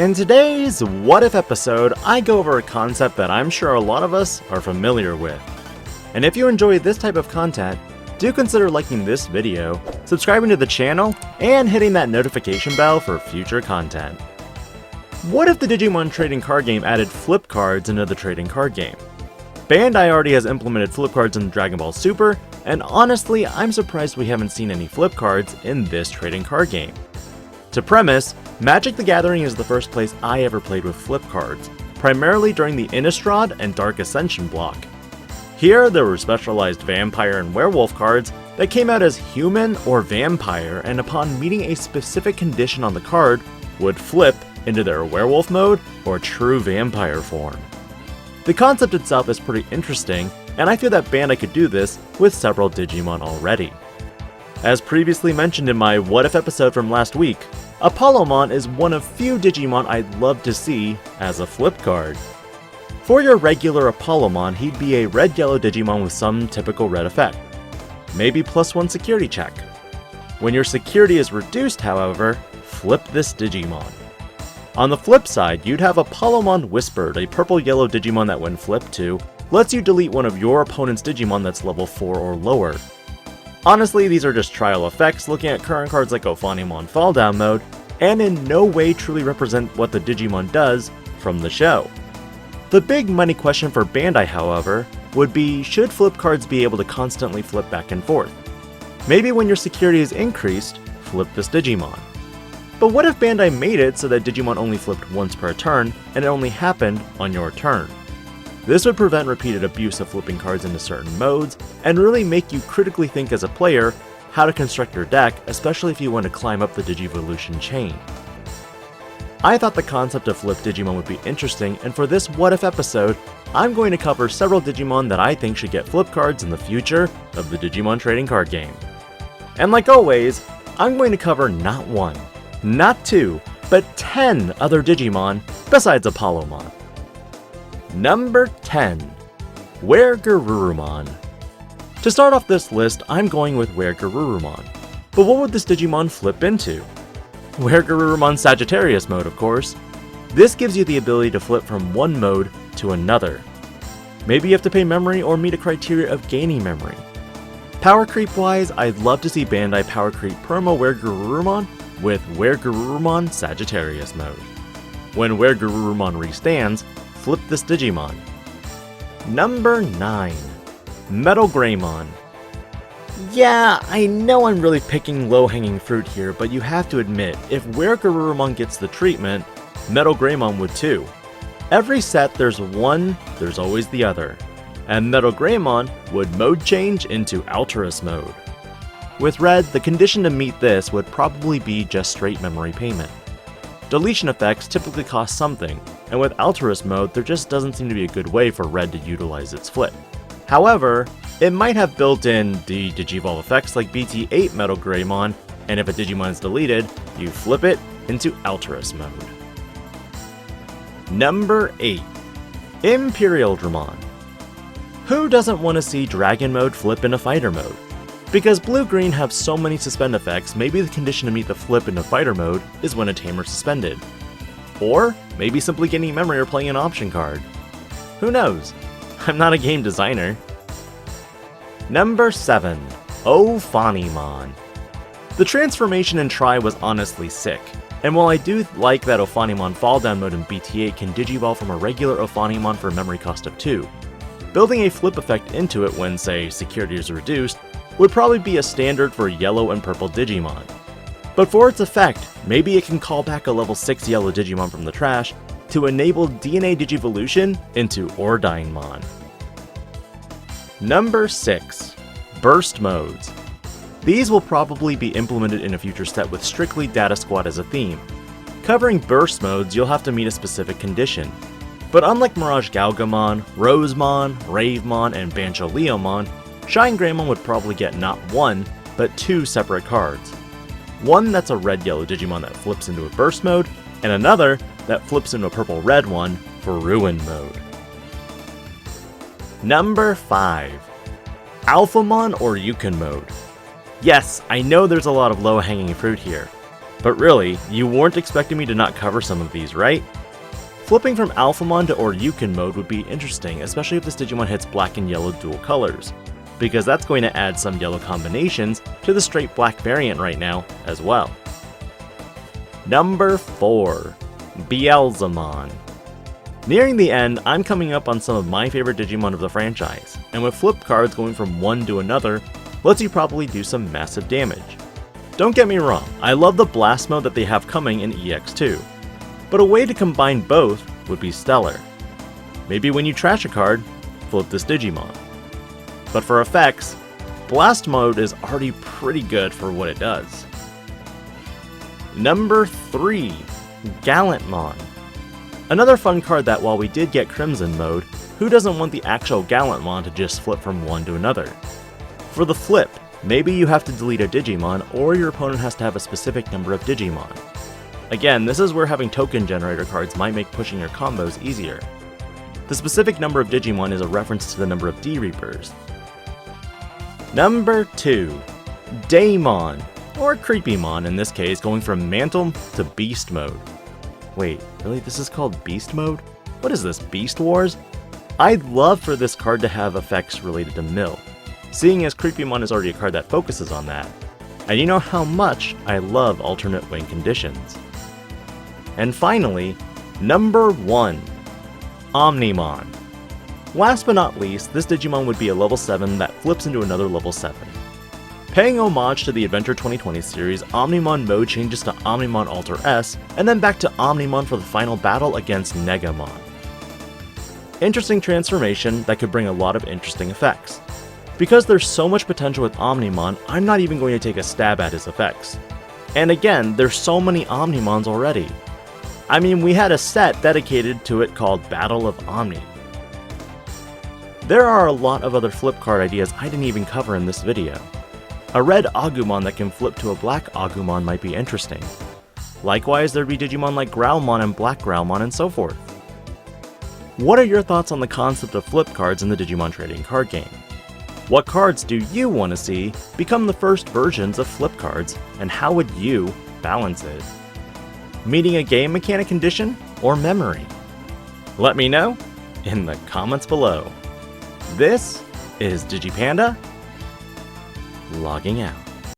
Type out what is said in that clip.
In today's What If episode, I go over a concept that I'm sure a lot of us are familiar with. And if you enjoy this type of content, do consider liking this video, subscribing to the channel, and hitting that notification bell for future content. What if the Digimon trading card game added flip cards into the trading card game? Bandai already has implemented flip cards in Dragon Ball Super, and honestly, I'm surprised we haven't seen any flip cards in this trading card game. To premise, Magic the Gathering is the first place I ever played with flip cards, primarily during the Innistrad and Dark Ascension block. Here, there were specialized vampire and werewolf cards that came out as human or vampire, and upon meeting a specific condition on the card, would flip into their werewolf mode or true vampire form. The concept itself is pretty interesting, and I feel that Bandai could do this with several Digimon already. As previously mentioned in my What If episode from last week, Apollomon is one of few Digimon I'd love to see as a flip card. For your regular Apollomon, he'd be a red-yellow Digimon with some typical red effect. Maybe +1 security check. When your security is reduced, however, flip this Digimon. On the flip side, you'd have Apollomon Whispered, a purple-yellow Digimon that when flipped to, lets you delete one of your opponent's Digimon that's level 4 or lower. Honestly, these are just trial effects looking at current cards like Ophanimon Fall Down Mode, and in no way truly represent what the Digimon does from the show. The big money question for Bandai, however, would be should flip cards be able to constantly flip back and forth? Maybe when your security is increased, flip this Digimon. But what if Bandai made it so that Digimon only flipped once per turn, and it only happened on your turn? This would prevent repeated abuse of flipping cards into certain modes, and really make you critically think as a player how to construct your deck, especially if you want to climb up the Digivolution chain. I thought the concept of flipped Digimon would be interesting, and for this What If episode, I'm going to cover several Digimon that I think should get flip cards in the future of the Digimon trading card game. And like always, I'm going to cover not one, not two, but 10 other Digimon besides Apollomon. Number 10. WereGarurumon. To start off this list, I'm going with WereGarurumon. But what would this Digimon flip into? WereGarurumon Sagittarius mode, of course. This gives you the ability to flip from one mode to another. Maybe you have to pay memory or meet a criteria of gaining memory. Power creep wise, I'd love to see Bandai power creep promo WereGarurumon with WereGarurumon Sagittarius mode. When WereGarurumon restands, flip this Digimon. Number 9. Metal Greymon. Yeah, I know I'm really picking low-hanging fruit here, but you have to admit, if WereGarurumon gets the treatment, Metal Greymon would too. Every set there's one, there's always the other, and Metal Greymon would mode change into Alterous mode. With Red, the condition to meet this would probably be just straight memory payment. Deletion effects typically cost something, and with Alterous mode, there just doesn't seem to be a good way for Red to utilize its flip. However, it might have built-in Digivolve effects like BT8 Metal Greymon, and if a Digimon is deleted, you flip it into Alterous mode. Number 8. Imperialdramon. Who doesn't want to see Dragon mode flip into Fighter mode? Because Blue-Green have so many suspend effects, maybe the condition to meet the flip into Fighter mode is when a Tamer's suspended. Or maybe simply getting memory or playing an option card. Who knows? I'm not a game designer. Number 7. Ophanimon. The transformation in Tri was honestly sick, and while I do like that Ophanimon Fall Down mode in BT8 can Digivolve from a regular Ophanimon for a memory cost of 2, building a flip effect into it when, say, security is reduced would probably be a standard for yellow and purple Digimon. But for its effect, maybe it can call back a level 6 yellow Digimon from the trash to enable DNA Digivolution into Ordynemon. Number 6. Burst Modes. These will probably be implemented in a future set with strictly Data Squad as a theme. Covering burst modes, you'll have to meet a specific condition. But unlike Mirage Galgamon, Rosemon, Ravemon, and Bancho Leomon, Shine Greymon would probably get not one, but 2 separate cards. One that's a red-yellow Digimon that flips into a burst mode, and another that flips into a purple-red one for Ruin mode. Number 5. Alphamon or Yukon mode. Yes, I know there's a lot of low-hanging fruit here. But really, you weren't expecting me to not cover some of these, right? Flipping from Alphamon to Oryukin mode would be interesting, especially if this Digimon hits black and yellow dual colors, because that's going to add some yellow combinations to the straight black variant right now as well. Number 4. Beelzemon. Nearing the end, I'm coming up on some of my favorite Digimon of the franchise, and with flip cards going from one to another, lets you probably do some massive damage. Don't get me wrong, I love the blast mode that they have coming in EX2, but a way to combine both would be stellar. Maybe when you trash a card, flip this Digimon. But for effects, blast mode is already pretty good for what it does. Number 3. Gallantmon. Another fun card that while we did get Crimson mode, who doesn't want the actual Gallantmon to just flip from one to another? For the flip, maybe you have to delete a Digimon or your opponent has to have a specific number of Digimon. Again, this is where having token generator cards might make pushing your combos easier. The specific number of Digimon is a reference to the number of D-Reapers. Number 2. Daemon, or Creepymon in this case, going from Mantle to Beast mode. Wait, really? This is called Beast mode? What is this, Beast Wars? I'd love for this card to have effects related to Mill, seeing as Creepymon is already a card that focuses on that. And you know how much I love alternate wing conditions. And finally, number 1. Omnimon. Last but not least, this Digimon would be a level 7 that flips into another level 7. Paying homage to the Adventure 2020 series, Omnimon mode changes to Omnimon Alter S, and then back to Omnimon for the final battle against Negamon. Interesting transformation that could bring a lot of interesting effects. Because there's so much potential with Omnimon, I'm not even going to take a stab at his effects. And again, there's so many Omnimons already. I mean, we had a set dedicated to it called Battle of Omni. There are a lot of other flip card ideas I didn't even cover in this video. A red Agumon that can flip to a black Agumon might be interesting. Likewise, there'd be Digimon like Growlmon and Black Growlmon and so forth. What are your thoughts on the concept of flip cards in the Digimon trading card game? What cards do you want to see become the first versions of flip cards, and how would you balance it? Meeting a game mechanic condition or memory? Let me know in the comments below. This is DIGI-PANDA, logging out.